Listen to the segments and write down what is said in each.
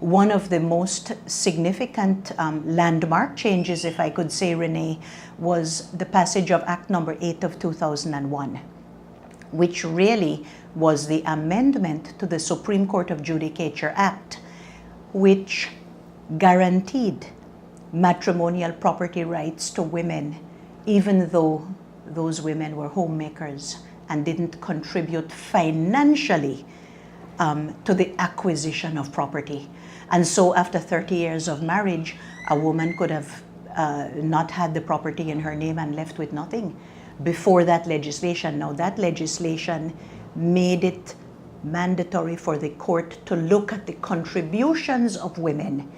One of the most significant landmark changes, if I could say, Renee, was the passage of Act Number 8 of 2001, which really was the amendment to the Supreme Court of Judicature Act, which guaranteed matrimonial property rights to women, even though those women were homemakers and didn't contribute financially to the acquisition of property. And so after 30 years of marriage, a woman could have not had the property in her name and left with nothing before that legislation. Now that legislation made it mandatory for the court to look at the contributions of women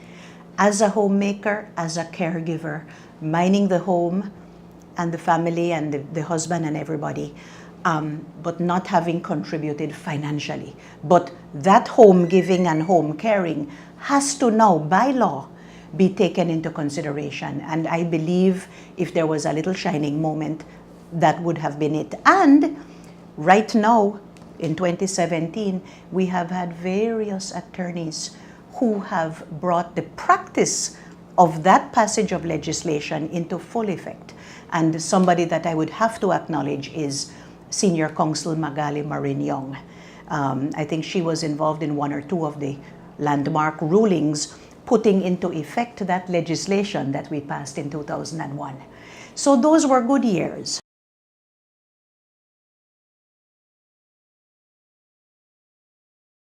as a homemaker, as a caregiver, minding the home and the family and the husband and everybody, but not having contributed financially. But that home giving and home caring has to now, by law, be taken into consideration. And I believe if there was a little shining moment, that would have been it. And right now, in 2017, we have had various attorneys who have brought the practice of that passage of legislation into full effect. And somebody that I would have to acknowledge is Senior Counsel Magali Marin-Young. I think she was involved in one or two of the landmark rulings putting into effect that legislation that we passed in 2001. So those were good years.